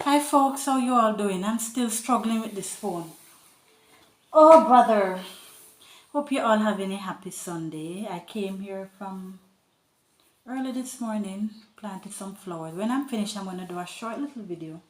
Hi folks, how you all doing? I'm still struggling with this phone. Oh brother, hope you all having a happy Sunday. I came here from early this morning, planted some flowers. When I'm finished, I'm going to do a short little video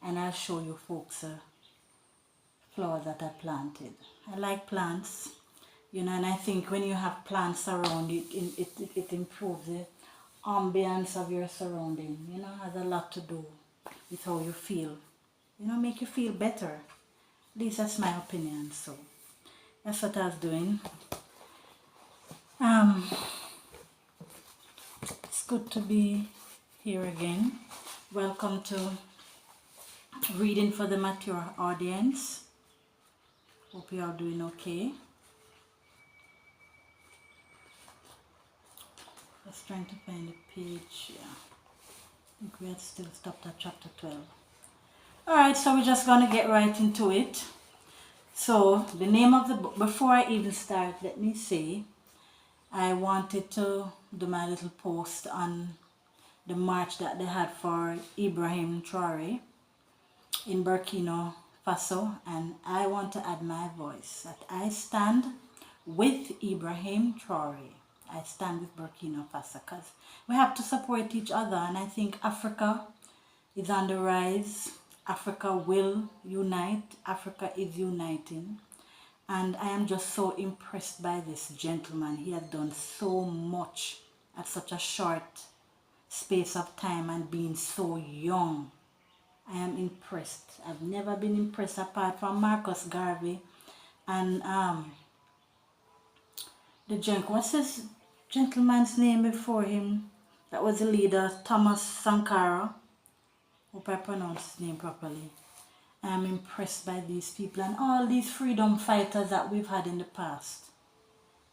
and I'll show you folks flowers that I planted. I like plants, and I think when you have plants around, it improves the ambience of your surrounding. Has a lot to do with how you feel. Make you feel better. At least that's my opinion. So that's what I was doing. It's good to be here again. Welcome to Reading for the Mature Audience. Hope you are doing okay. Just trying to find the page. Yeah, I think we had still stopped at chapter 12. Alright, so we're just going to get right into it. So the name of the book, before I even start, let me say I wanted to do my little post on the march that they had for Ibrahim Traore in Burkina Faso, and I want to add my voice that I stand with Ibrahim Traore. I stand with Burkina Faso because we have to support each other, and I think Africa is on the rise. Africa will unite. Africa is uniting. And I am just so impressed by this gentleman. He has done so much at such a short space of time and being so young. I am impressed. I've never been impressed apart from Marcus Garvey and what's his gentleman's name before him? That was the leader, Thomas Sankara. Hope I pronounced his name properly. I am impressed by these people and all these freedom fighters that we've had in the past.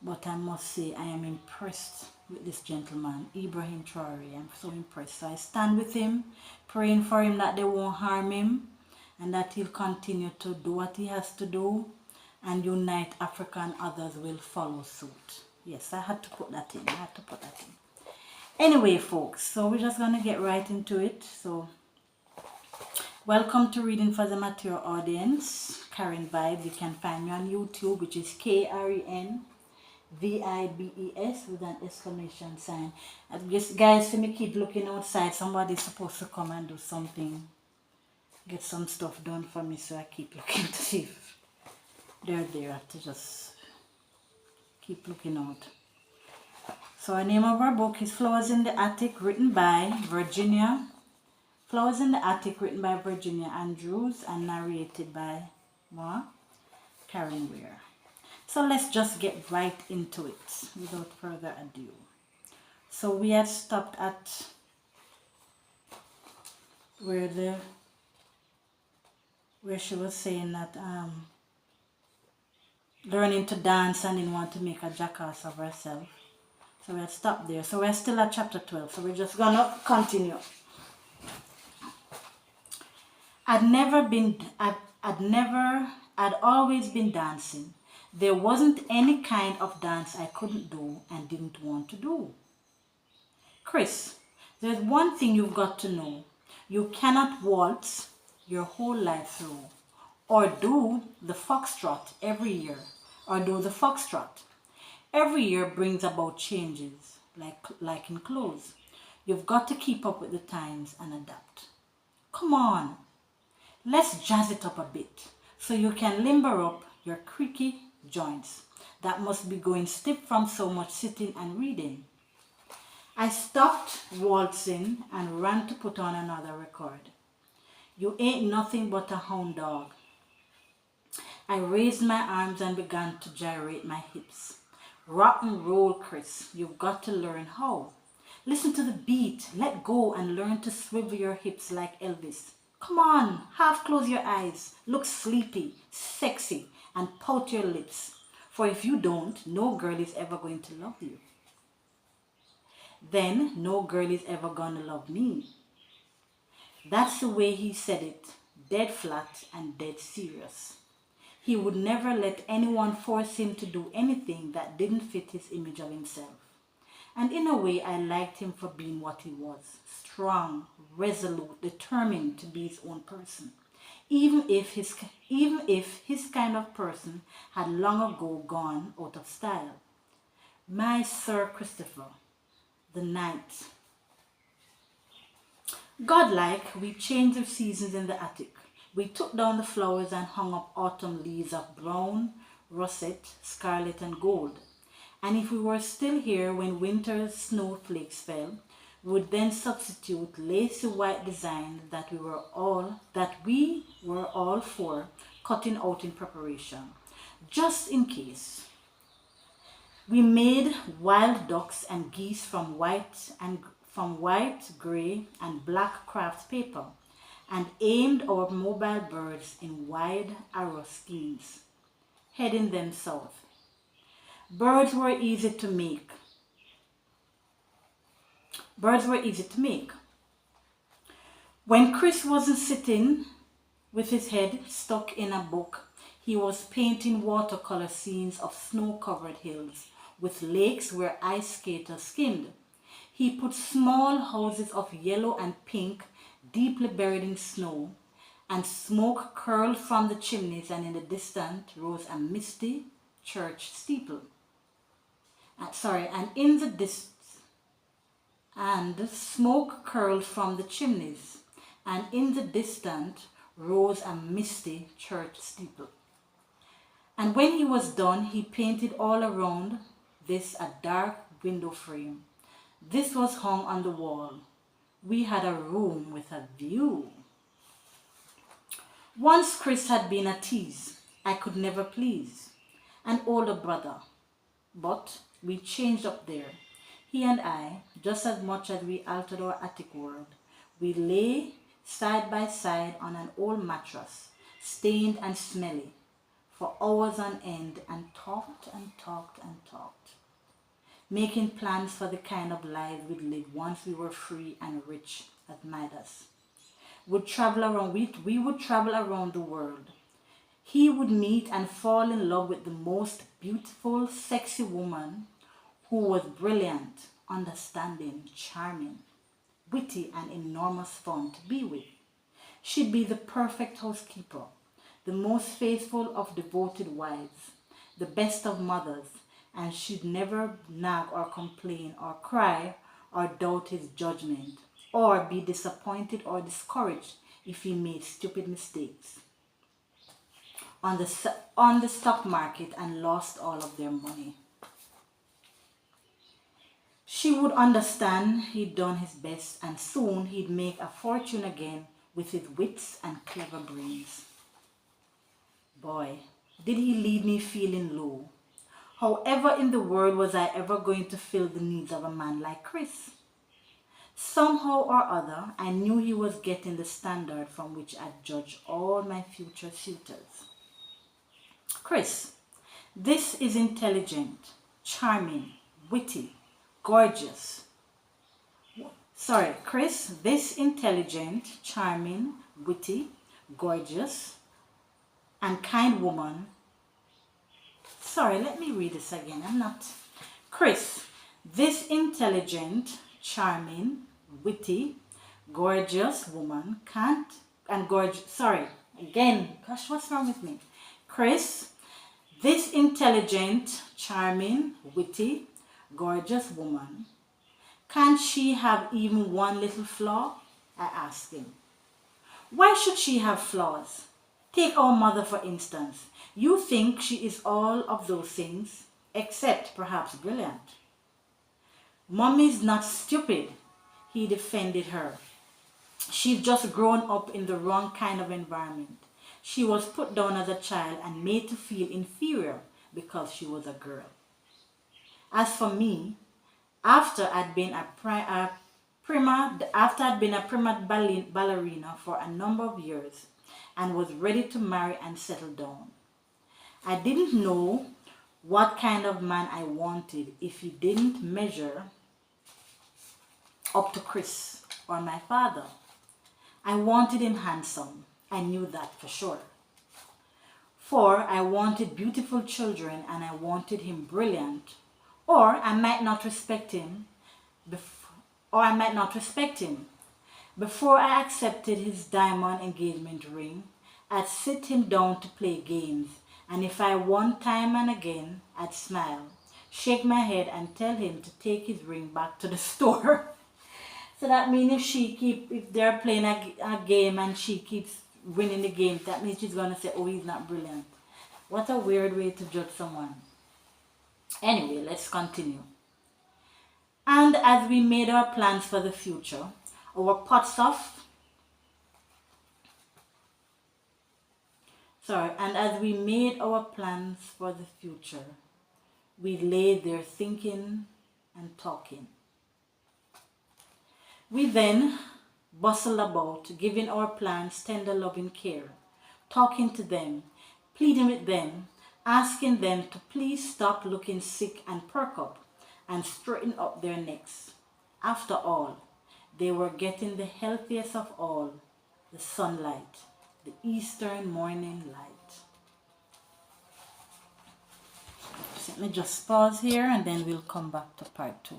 But I must say I am impressed with this gentleman, Ibrahim Traore. I'm so impressed. So I stand with him, praying for him that they won't harm him and that he'll continue to do what he has to do and unite Africa, and others will follow suit. Yes, I had to put that in. Anyway, folks, so we're just going to get right into it. So welcome to Reading for the Mature Audience. Karen Vibes. You can find me on YouTube, which is KREN VIBES with an exclamation sign. I guess, guys, see me keep looking outside. Somebody's supposed to come and do something, get some stuff done for me, so I keep looking to see if they're there. I have to just keep looking out. So the name of our book is Flowers in the Attic, written by Virginia. Flowers in the Attic, written by Virginia Andrews and narrated by Karen Weir. So let's just get right into it without further ado. So we had stopped at where she was saying that learning to dance and didn't want to make a jackass of herself. So we had stopped there. So we're still at chapter 12. So we're just gonna continue. I'd always been dancing. There wasn't any kind of dance I couldn't do and didn't want to do. Chris, there's one thing you've got to know. You cannot waltz your whole life through, or do the foxtrot every year, or do the foxtrot. Every year brings about changes, like in clothes. You've got to keep up with the times and adapt. Come on, let's jazz it up a bit so you can limber up your creaky joints that must be going stiff from so much sitting and reading. I stopped waltzing and ran to put on another record. You ain't nothing but a hound dog. I raised my arms and began to gyrate my hips. Rock and roll, Chris. You've got to learn how. Listen to the beat. Let go and learn to swivel your hips like Elvis. Come on, half close your eyes. Look sleepy, sexy, and pout your lips. For if you don't, no girl is ever going to love you. Then no girl is ever gonna love me. That's the way he said it, dead flat and dead serious. He would never let anyone force him to do anything that didn't fit his image of himself. And in a way, I liked him for being what he was: strong, resolute, determined to be his own person. Even if his kind of person had long ago gone out of style. My Sir Christopher, the night. Godlike, we changed the seasons in the attic. We took down the flowers and hung up autumn leaves of brown, russet, scarlet, and gold. And if we were still here when winter's snowflakes fell, we would then substitute lacy white designs that we were all for cutting out in preparation, just in case. We made wild ducks and geese from white, grey, and black craft paper, and aimed our mobile birds in wide arrow schemes, heading them south. Birds were easy to make. When Chris wasn't sitting with his head stuck in a book, he was painting watercolor scenes of snow-covered hills with lakes where ice skaters skimmed. He put small houses of yellow and pink deeply buried in snow, and smoke curled from the chimneys, and in the distance rose a misty church steeple. And smoke curled from the chimneys, and in the distance rose a misty church steeple. And when he was done, he painted all around this a dark window frame. This was hung on the wall. We had a room with a view. Once Chris had been a tease I could never please, an older brother. But we changed up there. He and I, just as much as we altered our attic world. We lay side by side on an old mattress, stained and smelly, for hours on end, and talked and talked and talked, making plans for the kind of life we'd live once we were free and rich as Midas. We would travel around the world. He would meet and fall in love with the most beautiful, sexy woman who was brilliant, understanding, charming, witty, and enormous fun to be with. She'd be the perfect housekeeper, the most faithful of devoted wives, the best of mothers, and she'd never nag or complain or cry or doubt his judgment or be disappointed or discouraged if he made stupid mistakes on the stock market and lost all of their money. She would understand he'd done his best, and soon he'd make a fortune again with his wits and clever brains. Boy, did he leave me feeling low. However in the world was I ever going to fill the needs of a man like Chris? Somehow or other, I knew he was getting the standard from which I'd judge all my future suitors. Chris, this is intelligent, charming, witty, gorgeous. Chris, this intelligent, charming, witty, gorgeous, and kind woman. Let me read this again. Chris, this intelligent, charming, witty, gorgeous woman Gosh, what's wrong with me? Chris, this intelligent, charming, witty, gorgeous woman, can't she have even one little flaw? I asked him. Why should she have flaws? Take our mother, for instance. You think she is all of those things, except perhaps brilliant. Mommy's not stupid, he defended her. She'd just grown up in the wrong kind of environment. She was put down as a child and made to feel inferior because she was a girl. As for me, after I'd been a prima ballerina for a number of years and was ready to marry and settle down, I didn't know what kind of man I wanted if he didn't measure up to Chris or my father. I wanted him handsome. I knew that for sure. For I wanted beautiful children, and I wanted him brilliant, Or I might not respect him, or I might not respect him. Before I accepted his diamond engagement ring, I'd sit him down to play games, and if I won time and again, I'd smile, shake my head, and tell him to take his ring back to the store. So that means if they're playing a game and she keeps winning the game, that means she's gonna say, "Oh, he's not brilliant." What a weird way to judge someone. Anyway, let's continue. And as we made our plans for the future, our pots of and as we made our plans for the future, we lay there thinking and talking. We then bustle about, giving our plants tender loving care, talking to them, pleading with them, asking them to please stop looking sick and perk up and straighten up their necks. After all, they were getting the healthiest of all, the sunlight, the eastern morning light. So let me just pause here and then we'll come back to part 2.